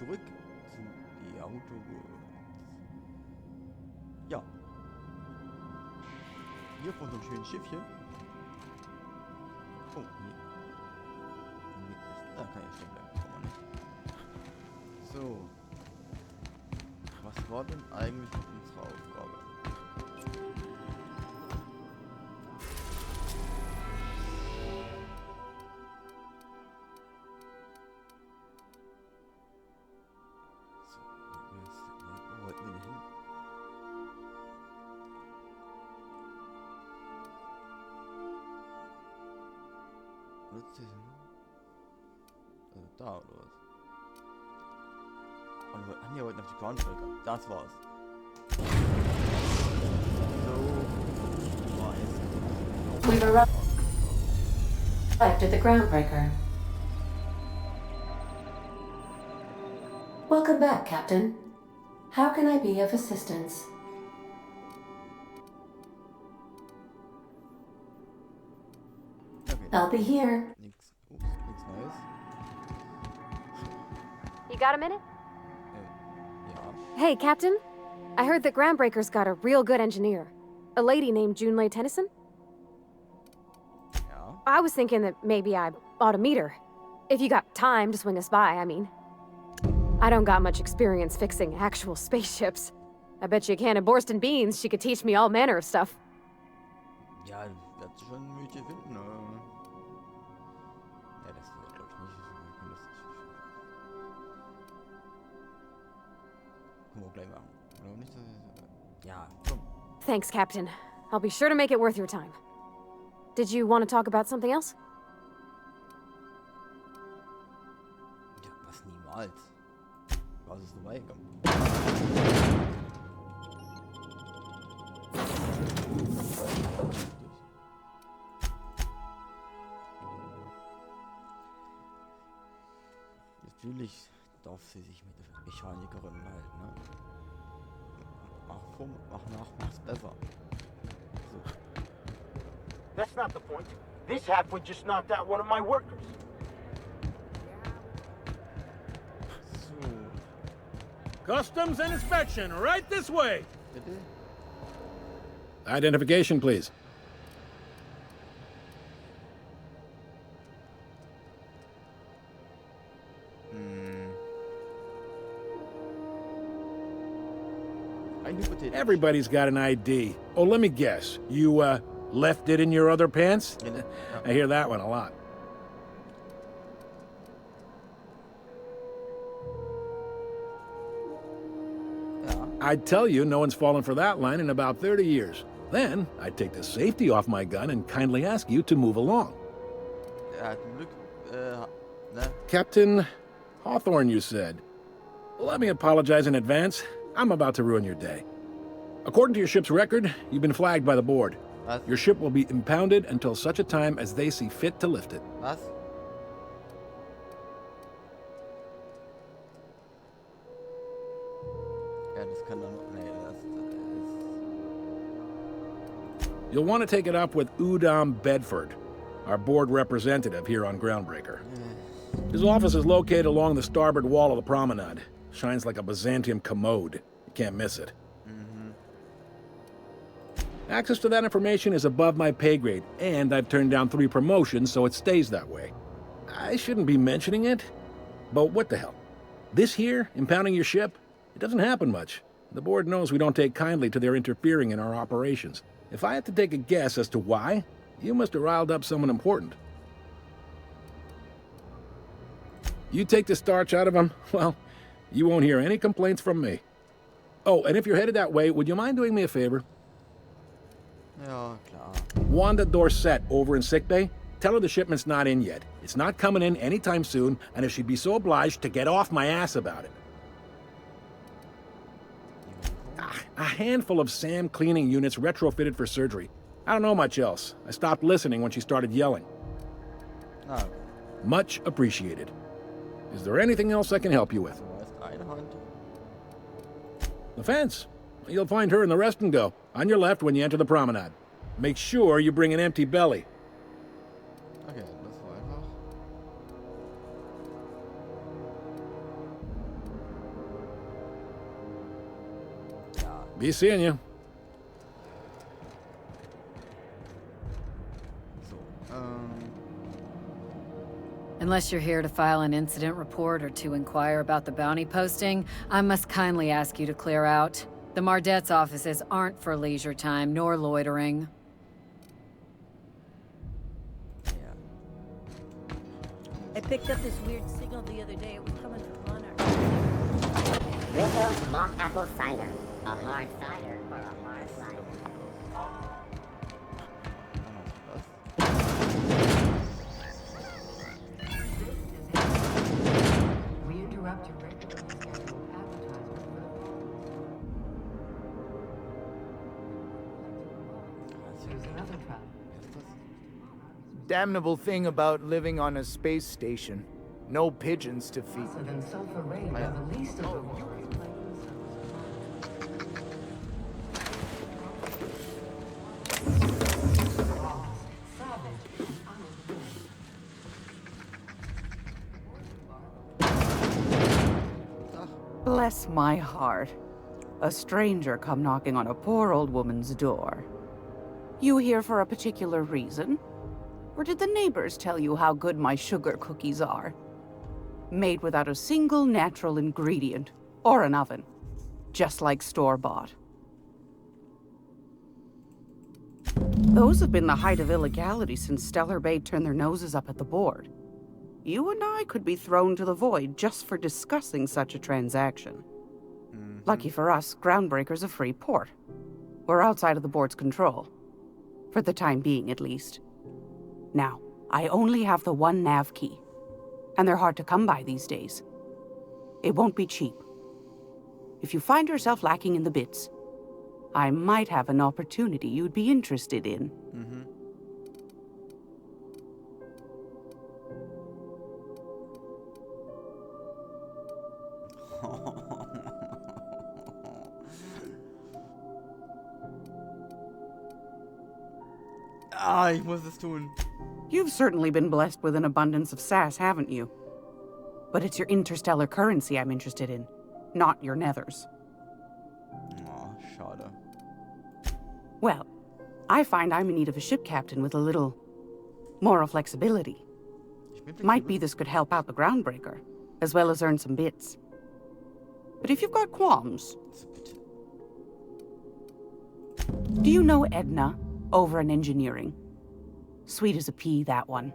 zurück zu die Auto. Ja. Hier von so einem schönen Schiffchen. Oh, nee. Nee, da kann ich stehen bleiben. Kann man nicht. So. Was war denn eigentlich unsere Aufgabe? Wo wollten wir denn hin? Also da oder was? Und wir wollten auf die Groundbreaker. Das war's. So war es. We've arrived at the groundbreaker. Welcome back, Captain. How can I be of assistance? Okay. I'll be here. Nichts Neues. You got a minute? Ja. Hey, Captain. I heard that Groundbreaker's got a real good engineer. A lady named Junlei Tennyson. Ja. I was thinking that maybe I ought to meet her. If you got time to swing us by, I mean. I don't got much experience fixing actual spaceships. I bet you a can of Borscht beans she could teach me all manner of stuff. Ja, wird schon Mädchen finden. Ja, das wird, glaube ich, nicht so lustig. Können wir gleich machen. Oder nicht, ja, komm. Thanks, Captain. I'll be sure to make it worth your time. Did you want to talk about something else? Ja, was niemals. Was ist vorbeigekommen? Natürlich darf sie sich mit der Mechanikerin halten, ne? Mach nach, mach's besser. So. That's not the point. This halfway just knocked out one of my workers. So. Customs and inspection, right this way. Bitte? Identification, please. Ein Hypothetisch. Everybody's got an ID. Oh, let me guess. You, left it in your other pants? Ja. I hear that one a lot. Ja. I'd tell you no one's fallen for that line in about 30 years. Then, I'd take the safety off my gun and kindly ask you to move along. Er hat ein Glück, ne? Captain Hawthorne, you said. Let me apologize in advance. I'm about to ruin your day. According to your ship's record, you've been flagged by the board. Was? Your ship will be impounded until such a time as they see fit to lift it. Was? Ja, das kann dann. Nee, das ist. You'll want to take it up with Udom Bedford, our board representative here on Groundbreaker. His office is located along the starboard wall of the promenade. Shines like a Byzantium commode. You can't miss it. Access to that information is above my pay grade, and I've turned down 3 promotions, so it stays that way. I shouldn't be mentioning it, but what the hell? This here, impounding your ship, it doesn't happen much. The board knows we don't take kindly to their interfering in our operations. If I had to take a guess as to why, you must have riled up someone important. You take the starch out of them, well, you won't hear any complaints from me. Oh, and if you're headed that way, would you mind doing me a favor? Ja, klar. Wanda Dorset over in sickbay, tell her the shipment's not in yet. It's not coming in anytime soon, and if she'd be so obliged to get off my ass about it. A handful of SAM cleaning units retrofitted for surgery. I don't know much else. I stopped listening when she started yelling. Na, Much appreciated. Is there anything else I can help you with? du hast eine Hand. The fence. You'll find her in the rest and go, on your left when you enter the promenade. Make sure you bring an empty belly. Okay, das war einfach. Be seeing you. So, Unless you're here to file an incident report or to inquire about the bounty posting, I must kindly ask you to clear out. The Mardet's offices aren't for leisure time nor loitering. yeah. I picked up this weird signal the other day. It was coming from Monarch. Rizzo's Mock Apple Cider. A hard cider for a hard life. We interrupt your regularly scheduled advertisement for the Here's another travel. Damnable thing about living on a space station. No pigeons to feed. Lesser than sulfur rain are the least of the worries. Bless my heart. A stranger come knocking on a poor old woman's door. You here for a particular reason? Or did the neighbors tell you how good my sugar cookies are? Made without a single natural ingredient, or an oven. Just like store-bought. Those have been the height of illegality since Stellar Bay turned their noses up at the board. You and I could be thrown to the void just for discussing such a transaction. Lucky for us, Groundbreaker's a free port. We're outside of the board's control. For the time being, at least. Now, I only have the one nav key. And they're hard to come by these days. It won't be cheap. If you find yourself lacking in the bits, I might have an opportunity you'd be interested in. Ah, ich muss es tun. You've certainly been blessed with an abundance of sass, haven't you? But it's your interstellar currency I'm interested in, not your nethers. Oh, schade. Well, I find I'm in need of a ship captain with a little moral flexibility. Ich bin Might flexibel. be this could help out the Groundbreaker, as well as earn some bits. But if you've got qualms, do you know Edna over in engineering? Sweet as a pea, that one.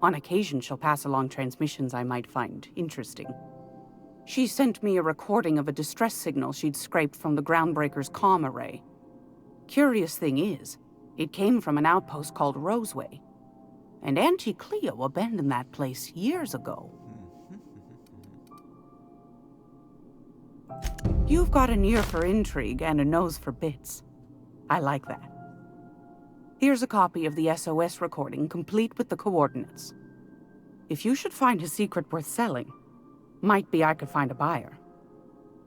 On occasion, she'll pass along transmissions I might find interesting. She sent me a recording of a distress signal she'd scraped from the Groundbreaker's comm array. Curious thing is, it came from an outpost called Roseway. And Auntie Cleo abandoned that place years ago. You've got an ear for intrigue and a nose for bits. I like that. Here's a copy of the SOS recording, complete with the coordinates. If you should find a secret worth selling, might be I could find a buyer.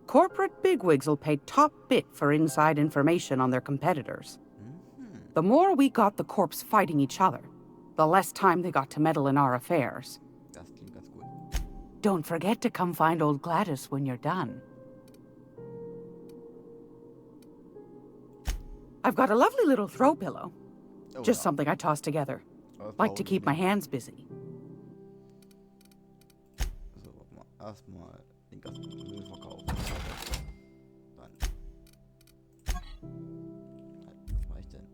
Corporate bigwigs will pay top bit for inside information on their competitors. The more we got the corps fighting each other, the less time they got to meddle in our affairs. Das klingt ganz gut. Don't forget to come find old Gladys when you're done. I've got a lovely little throw pillow. Oh, Just ja. something I toss together. Das Like to brauchen keep wir my hands busy. So, warte mal. Erstmal den ganzen Müll verkaufen. Dann. Halt, was mache ich denn?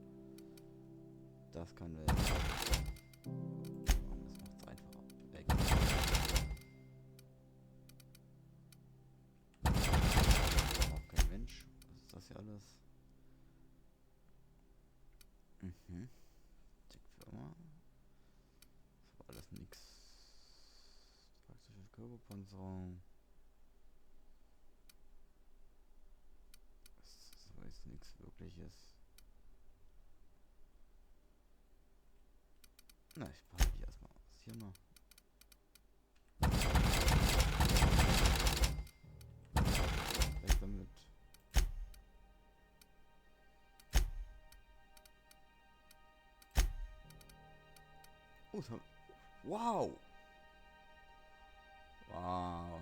Das kann wir. Das macht's einfacher. Weg. Auch kein Mensch. Was ist das hier alles? Firma. Das war alles nix. Praktische Körperpanzerung. Das ist nichts Wirkliches. Na, ich behalte die erstmal. Was ist hier noch? Weg damit. Oh, wow! Wow.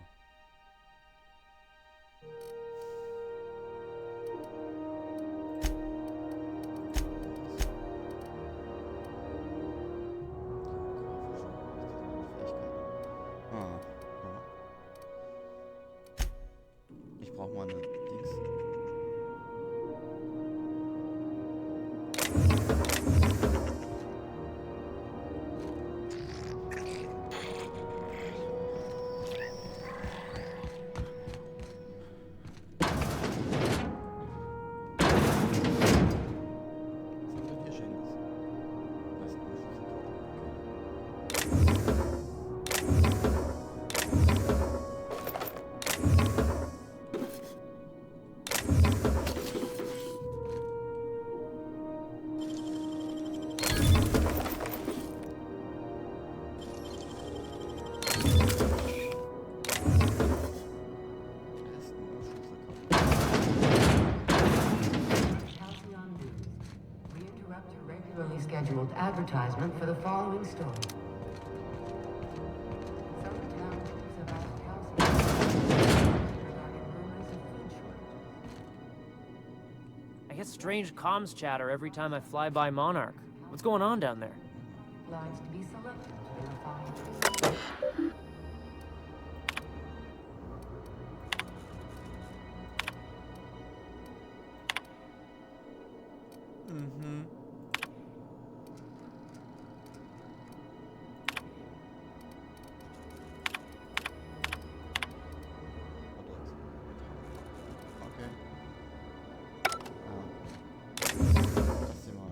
scheduled advertisement for the following story. Some town news about housing regarding rumors of food shortages. I get strange comms chatter every time I fly by Monarch. What's going on down there? Lines to be selected in the following. Mhm. Okay. Das sehen wir mal.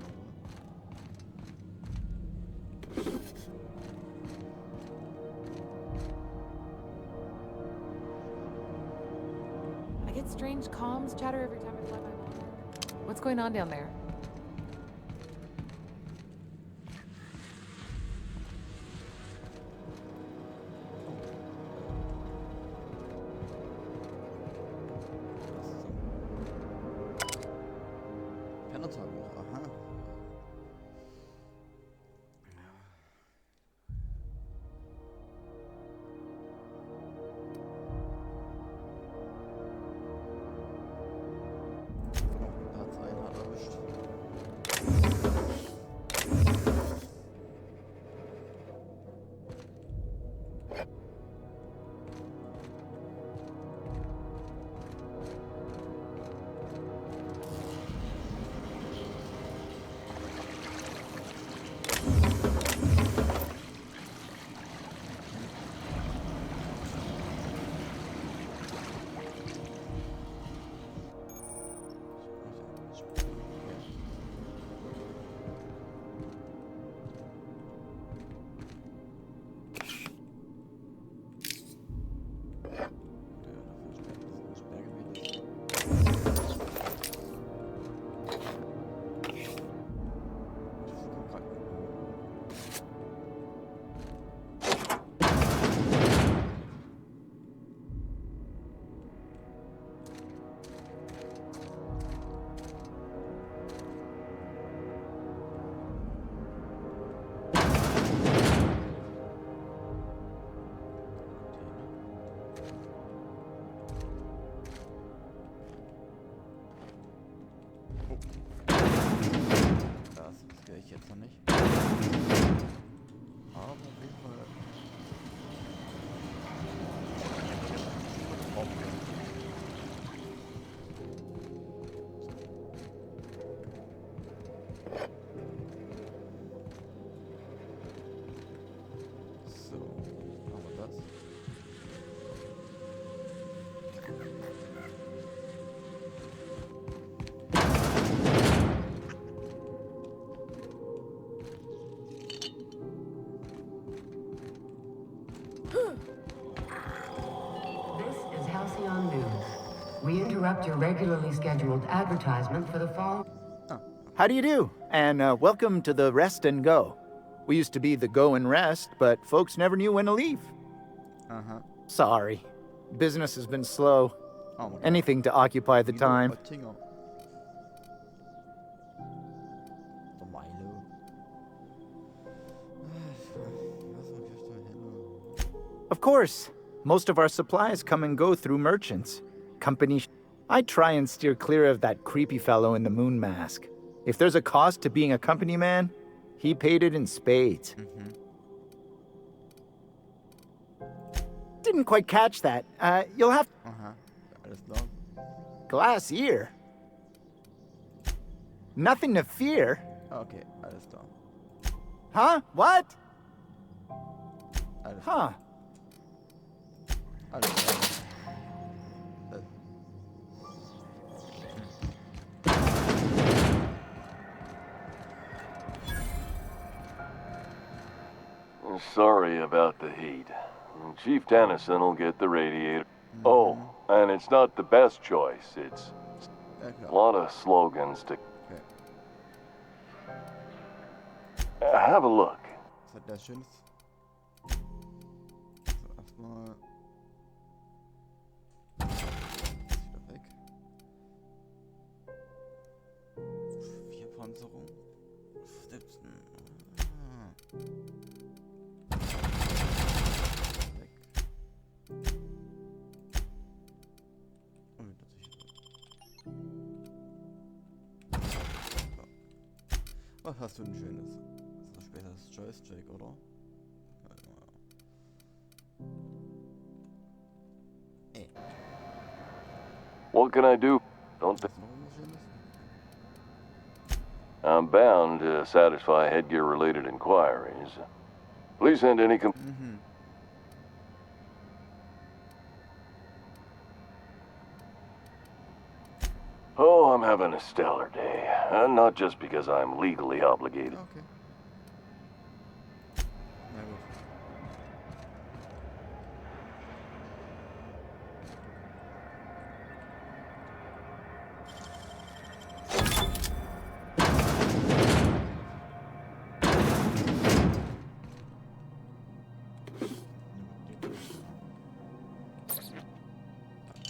I get strange comms chatter every time I fly by Monarch. What's going on down there? Pennertagebuch, aha. Da hat's einen hart erwischt. Das will ich jetzt noch nicht. Aber auf jeden Fall. So, machen wir das. This is Halcyon News. We interrupt your regularly scheduled advertisement for the following. How do you do? And welcome to the Rest and Go. We used to be the Go and Rest, but folks never knew when to leave. Aha. Sorry. Business has been slow. Oh my God. Anything to occupy the time. Oettinger. Der Milo. Of course. Most of our supplies come and go through merchants. Companies. I try and steer clear of that creepy fellow in the moon mask. If there's a cost to being a company man, he paid it in spades. Didn't quite catch that. You'll have Aha. Alles klar. glass ear. Nothing to fear. Okay, alles klar. Huh? What? Alles klar. Huh. Alles klar. Sorry about the heat. Chief Tennyson will get the radiator. Oh, and it's not the best choice. It's a lot of slogans to... Have a look. Was hat der Schönes? So, erstmal. Ist wieder weg. 4 Panzerung. 17. Was hast du denn Schönes? So spätes Joystick, oder? Ey. What can I do? Don't think. I'm bound to satisfy headgear-related inquiries. Please send any Oh, I'm having a stellar day. Not just because I'm legally obligated. Okay. Na gut.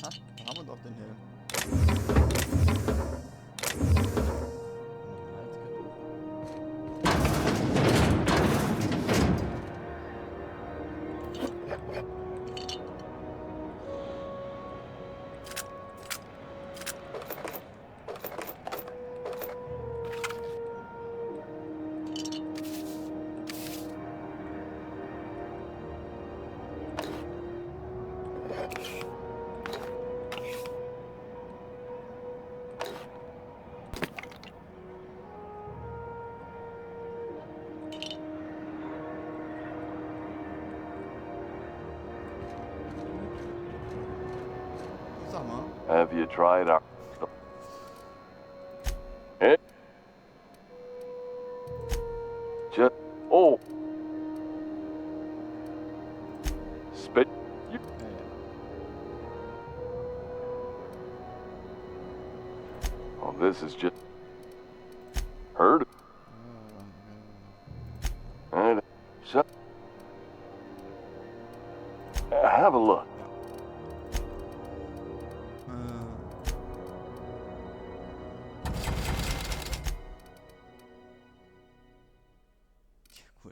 Aha, da haben wir doch den Helm. Sag mal. Have you tried our... Eh? Just... Oh! Spit... Oh, this is just... Heard? And... So... Have a look. Cool.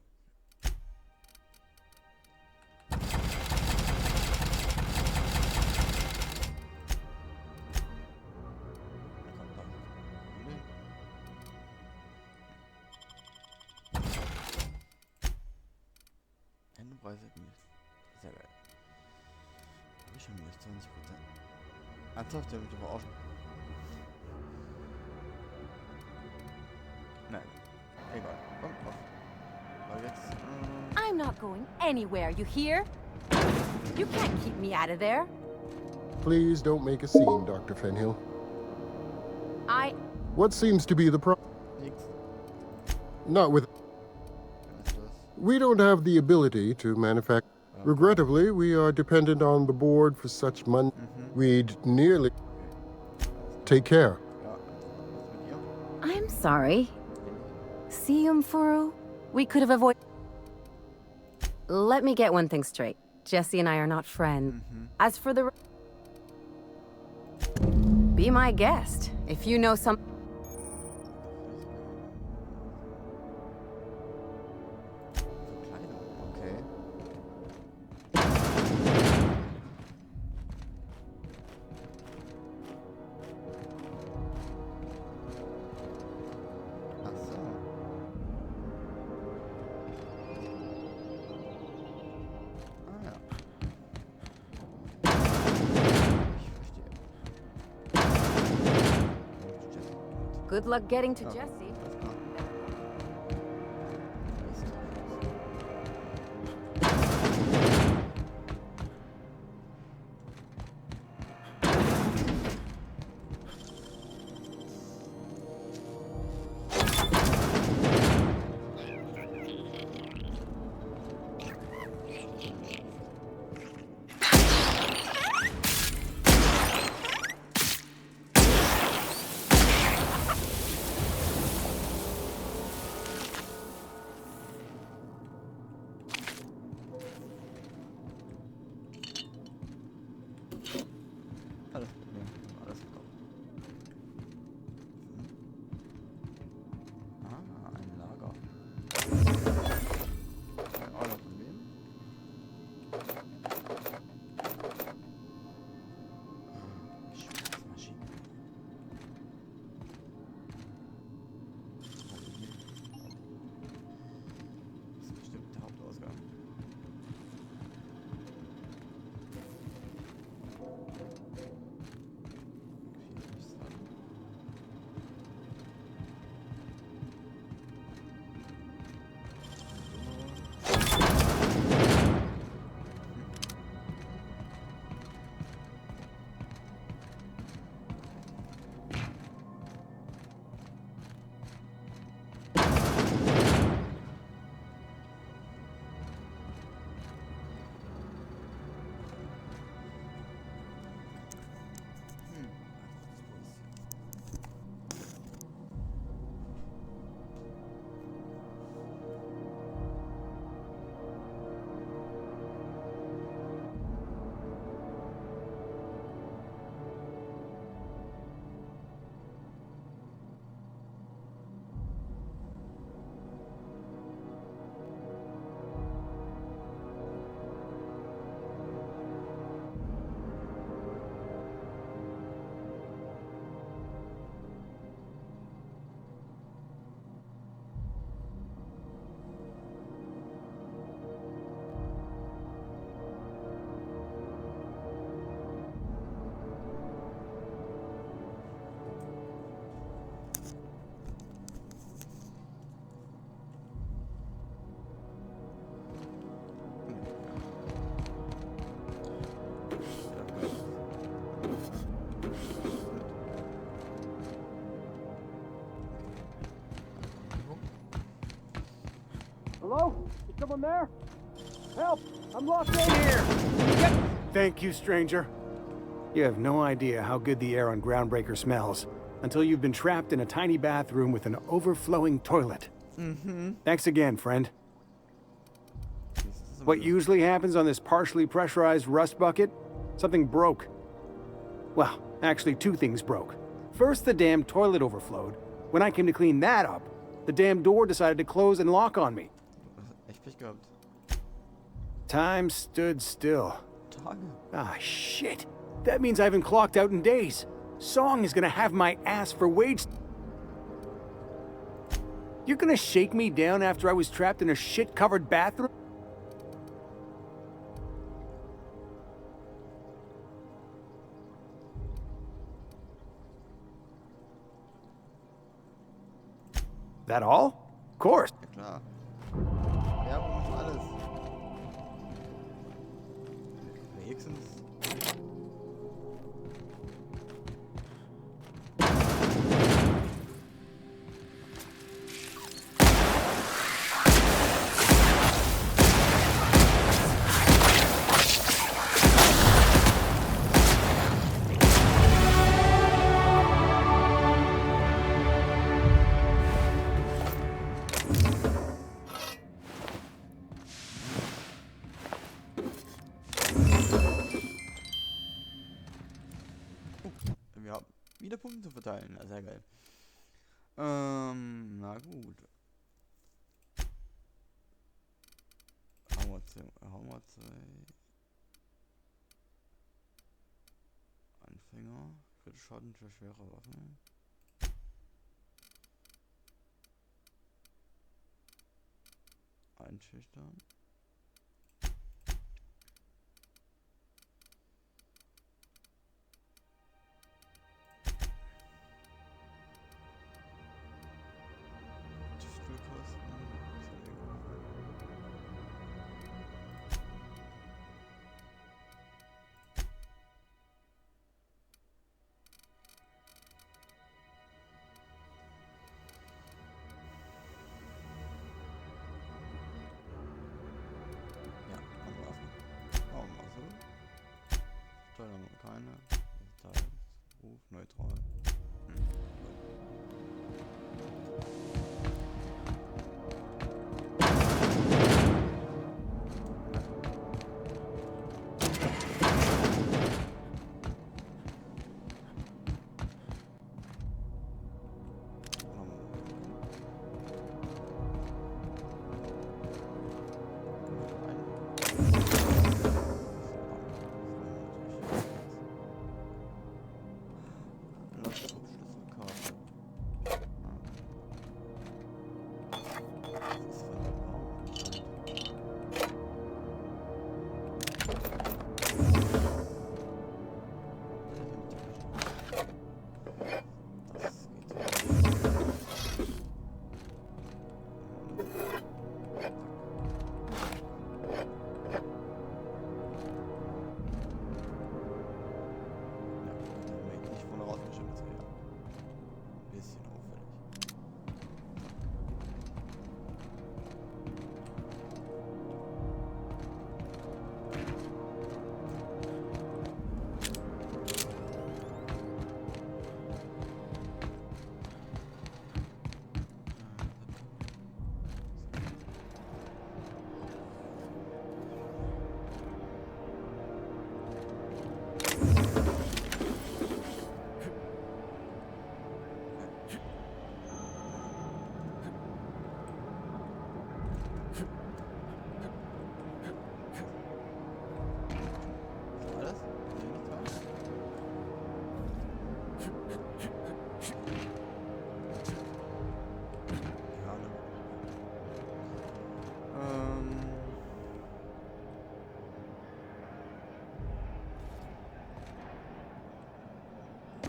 Endenpreise gemischt. Sehr geil. Hab ich schon minus 20%. Ernsthaft, der wird aber auch schon. Nein. Egal. Komm, auf. Aber jetzt. I'm not going anywhere, you hear? You can't keep me out of there. Please don't make a scene, Dr. Fenhill. What seems to be the problem? Not with... We don't have the ability to manufacture... Regrettably, we are dependent on the board for such money. We'd nearly... Take care. I'm sorry. See, Furu? We could have avoided... Let me get one thing straight. Jesse and I are not friends. As for the... Be my guest. If you know some... Good luck getting to Jesse. Hello? Is someone there? Help! I'm locked in here! Thank you, stranger. You have no idea how good the air on Groundbreaker smells until you've been trapped in a tiny bathroom with an overflowing toilet. Thanks again, friend. What usually happens on this partially pressurized rust bucket? Something broke. Well, actually 2 things broke. First, the damn toilet overflowed. When I came to clean that up, the damn door decided to close and lock on me. Echt Pech gehabt. Time stood still. Tage. Ah, shit. That means I haven't clocked out in days. Song is gonna have my ass for wage. You're gonna shake me down after I was trapped in a shit-covered bathroom? That all? Of course. Ja klar. Werbung ist alles. Wenigstens. Wir haben wieder Punkte zu verteilen. Ja, sehr geil. Na gut. Haben wir zwei Anfänger. Kritische Schaden für schwere Waffen. Einschüchtern. Steuern keine. Details. Ruf neutral.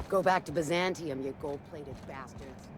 Go back to Byzantium, you gold-plated bastards.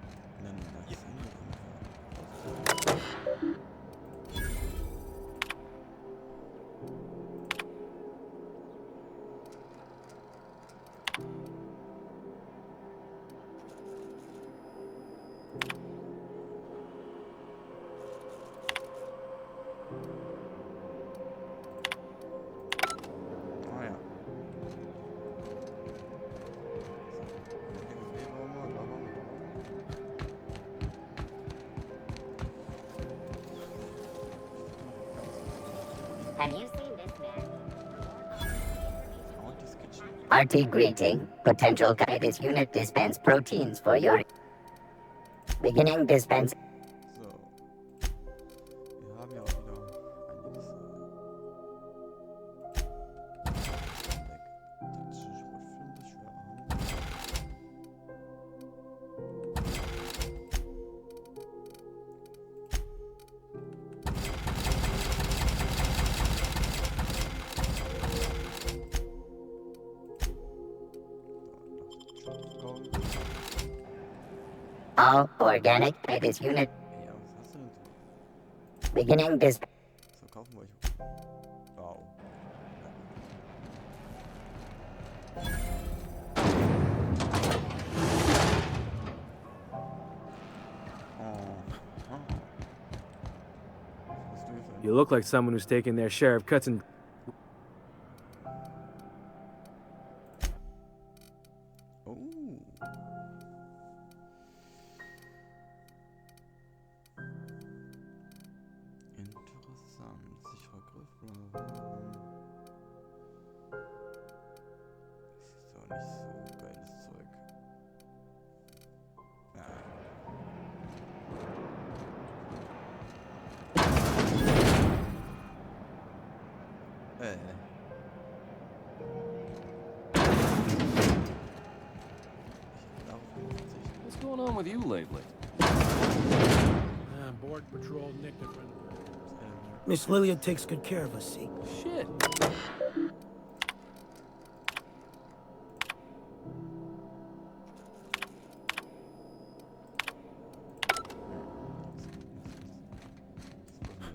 Have you seen this man? I want this kitchen. RT greeting. Potential guy. This unit dispense proteins for your beginning dispense. So. Wir haben ja auch wieder einiges. Taktische Schrotflinte, schwere Arme. All organic by this unit. Ja, was hast du denn so? Beginning this. So, kaufen wir euch. Wow. You look like someone who's taking their share of cuts and... Oh. Interessant. Sicherer Griff, bla bla bla. Das ist auch nicht so geiles Zeug. Ja. What's going on with you lately? Board patrol nicked a friend. Miss Lilia takes good care of us, see? Shit.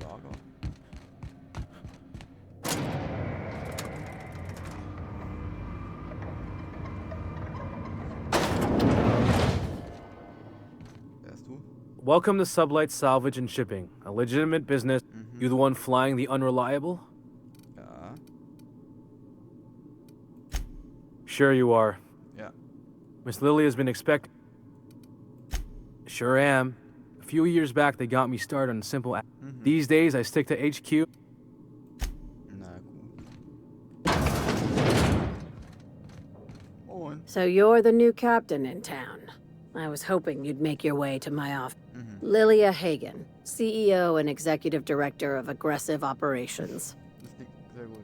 Lager. Wer bist du? Welcome to Sublight Salvage and Shipping, a legitimate business. You the one flying the unreliable? Ja. Sure you are. Ja. Miss Lily has been expect. Sure am. A few years back, they got me started on simple. These days, I stick to HQ. Na gut. Und? So you're the new captain in town. I was hoping you'd make your way to my office. Lilia Hagen, CEO and Executive Director of Aggressive Operations. Das klingt sehr gut.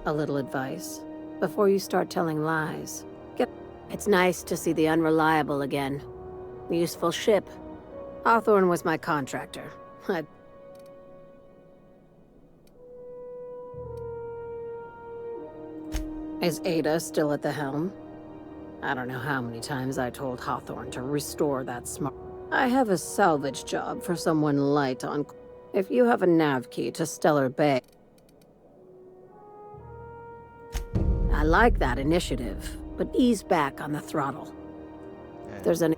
A little advice. Before you start telling lies, it's nice to see the Unreliable again. Useful ship. Hawthorne was my contractor. Is Ada still at the helm? I don't know how many times I told Hawthorne to restore that smart. I have a salvage job for someone light on. If you have a nav key to Stellar Bay. I like that initiative, but ease back on the throttle. There's an.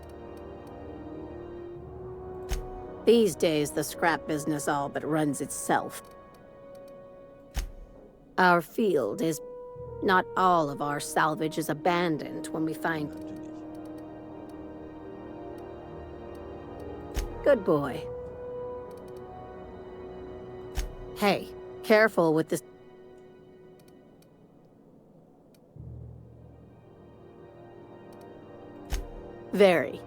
These days, the scrap business all but runs itself. Our field is. Not all of our salvage is abandoned when we find. Good boy. Hey, careful with this. Very.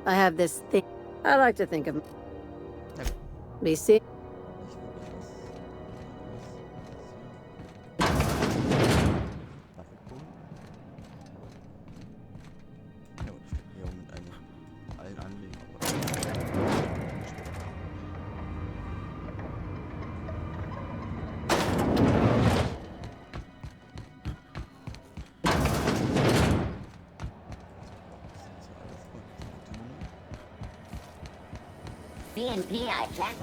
I have this thing. I like to think of. Be seen. BNP, I plan.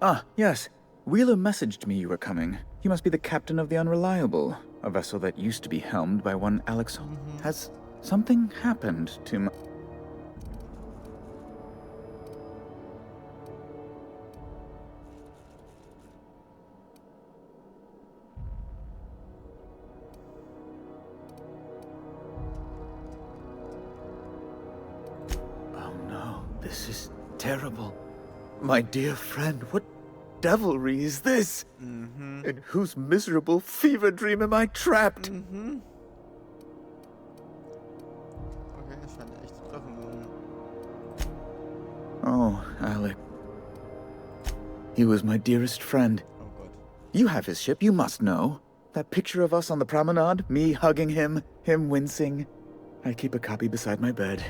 Ah, yes. Wheeler messaged me you were coming. You must be the captain of the Unreliable, a vessel that used to be helmed by one Alex. Has something happened to my... Oh no, this is terrible. My dear friend, what devilry is this? In whose miserable fever dream am I trapped? Okay, das scheint echt zu treffen. Oh, Alec. He was my dearest friend. Oh God. You have his ship, you must know. That picture of us on the promenade, me hugging him, him wincing. I keep a copy beside my bed.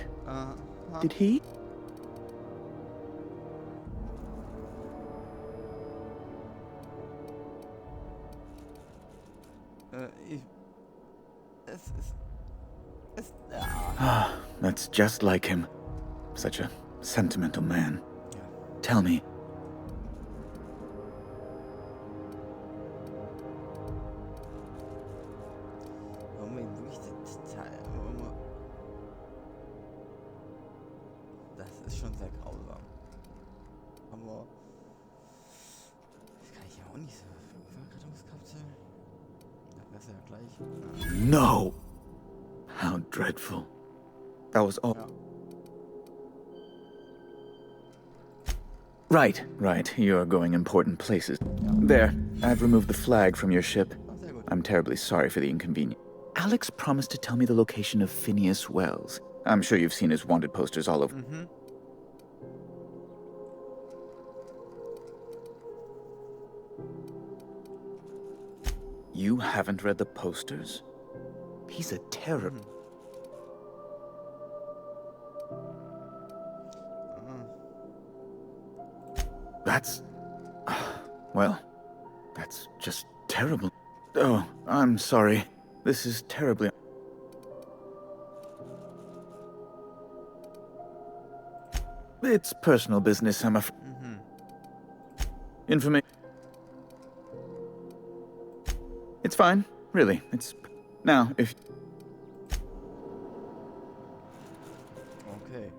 Did he? Ah, that's just like him. Such a sentimental man. Tell me. Das ist schon sehr grausam. Aber das kann ich ja auch nicht so. Rettungskapsel. Da wär's ja gleich. No! How dreadful. That was all. Right. You're going important places. There, I've removed the flag from your ship. I'm terribly sorry for the inconvenience. Alex promised to tell me the location of Phineas Wells. I'm sure you've seen his wanted posters all over. You haven't read the posters? He's a terror. That's... well, that's just terrible. Oh, I'm sorry. This is terribly... It's personal business, I'm afraid. Information... It's fine, really. It's... Now, if... Okay.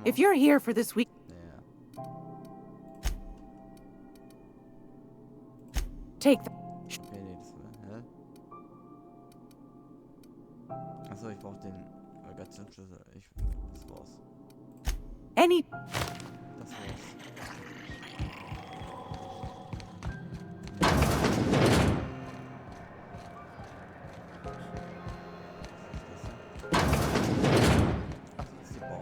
If you're here for this week... Take the... Okay, nee, das war... Hä? Achso, ich brauch den Ragazzenschlüssel. Das war's. Any... Das war's. Ach, das ist die Bar.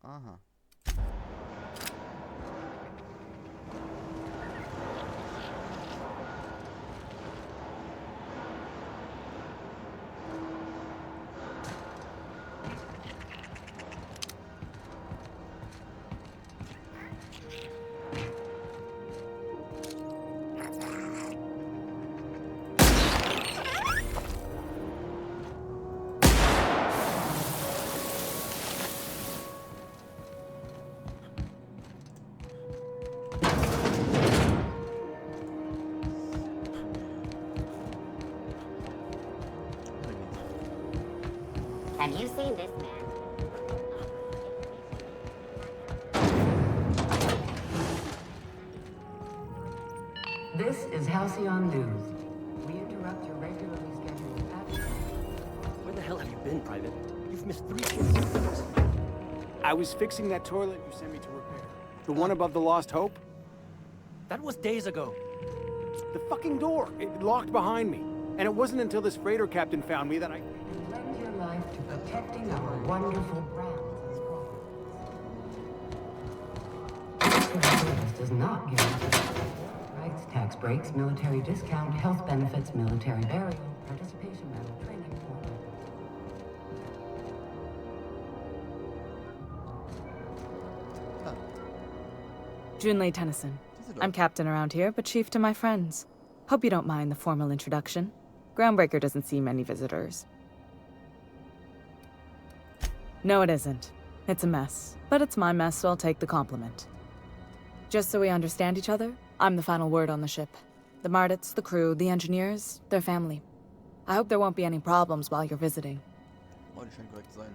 Aha. This is Halcyon News. We interrupt your regularly scheduled advertising. Where the hell have you been, Private? You've missed 3 shifts. I was fixing that toilet you sent me to repair. The one above the Lost Hope? That was days ago. The fucking door. It locked behind me. And it wasn't until this freighter captain found me that I... Lend your life to protecting our wonderful grounds as properties. This service does not guarantee rights, tax breaks, military discount, health benefits, military burial, participation medal, training for... Junlei Tennyson. I'm captain around here, but chief to my friends. Hope you don't mind the formal introduction. Groundbreaker doesn't see many visitors. No, it isn't. It's a mess. But it's my mess, so I'll take the compliment. Just so we understand each other, I'm the final word on the ship. The Mardets, the crew, the engineers, their family. I hope there won't be any problems while you're visiting. Oh, die scheint korrekt sein.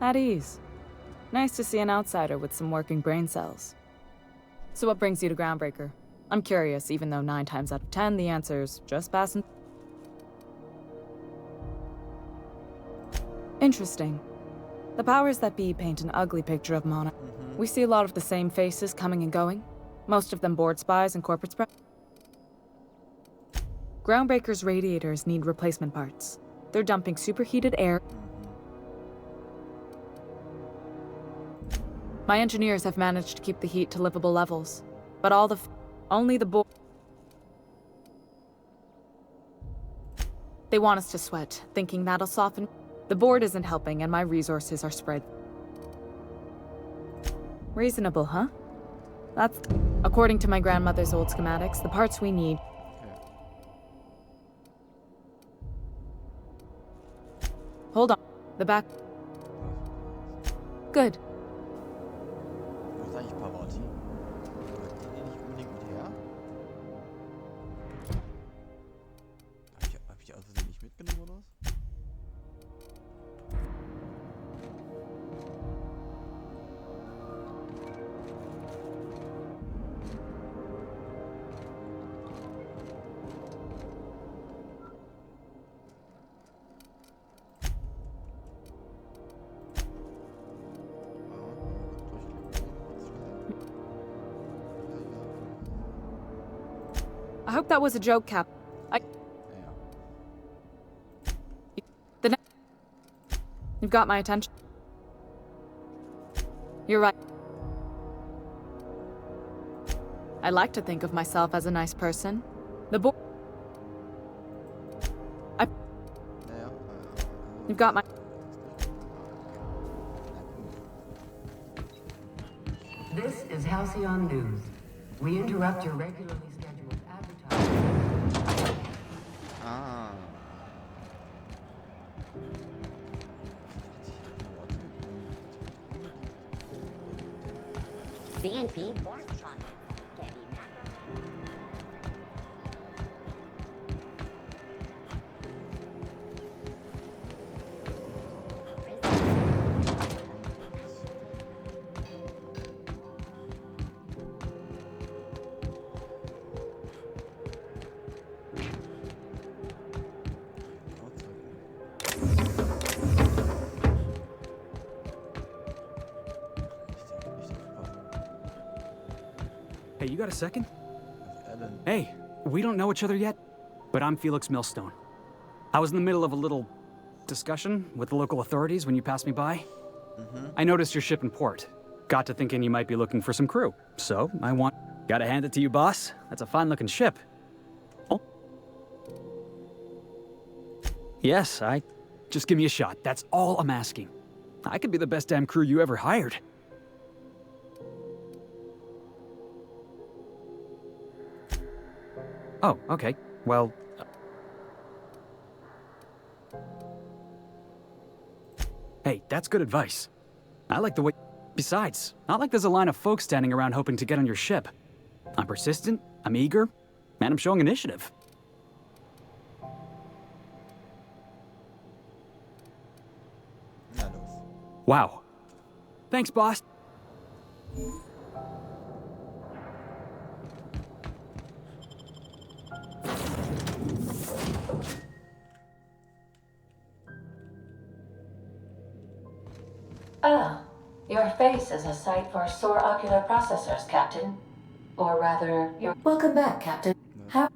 At ease. Nice to see an outsider with some working brain cells. So what brings you to Groundbreaker? I'm curious, even though 9 times out of 10 the answer's just passing. Interesting. The powers that be paint an ugly picture of Mona. We see a lot of the same faces coming and going. Most of them board spies and corporate spread. Groundbreaker's radiators need replacement parts. They're dumping superheated air. My engineers have managed to keep the heat to livable levels, but only the board. They want us to sweat, thinking that'll soften. The board isn't helping, and my resources are spread. Reasonable, huh? That's according to my grandmother's old schematics, the parts we need. Hold on. The back. Good. Wo ist eigentlich Pavarotti? Gehört die nicht unbedingt mit her? Hab ich die aus Versehen nicht mitgenommen oder was? I hope that was a joke, Cap. You've got my attention. You're right. I like to think of myself as a nice person. The boy. You've got my. This is Halcyon News. We interrupt your regularly scheduled advertising. Ah. CNP Hey, you got a second? Hey, we don't know each other yet, but I'm Felix Millstone. I was in the middle of a little discussion with the local authorities when you passed me by. I noticed your ship in port. Got to thinking you might be looking for some crew. So, Gotta hand it to you, boss. That's a fine-looking ship. Oh. Yes, just give me a shot. That's all I'm asking. I could be the best damn crew you ever hired. Oh, okay. Well... Hey, that's good advice. I like the way... Besides, not like there's a line of folks standing around hoping to get on your ship. I'm persistent, I'm eager, and I'm showing initiative. Wow. Thanks, boss. Ah, your face is a sight for sore ocular processors, Captain. Or rather, your... Welcome back, Captain. How...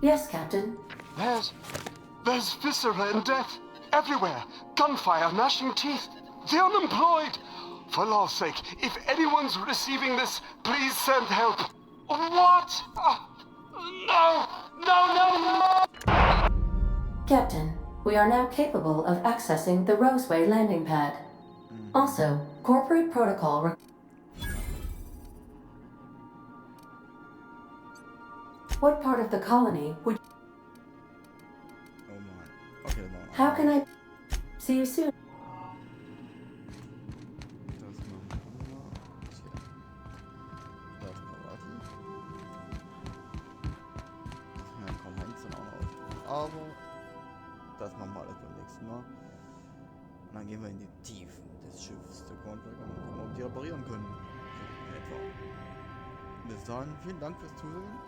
Yes, Captain. There's viscera and death everywhere. Gunfire, gnashing teeth. The unemployed. For law's sake, if anyone's receiving this, please send help. What? No! No, no, no! Captain, we are now capable of accessing the Roseway landing pad. Also, corporate protocol... What part of the colony would... Oh my. Okay, no. How can I... See you soon. Aber das machen wir alles beim nächsten Mal. Und dann gehen wir in die Tiefen des Schiffs der Groundbreaker und gucken, ob die reparieren können. So in etwa. Bis dahin, vielen Dank fürs Zusehen.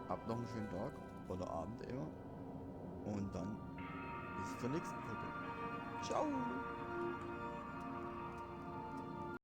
Habt noch einen schönen Tag oder Abend eher. Und dann bis zur nächsten Folge. Ciao!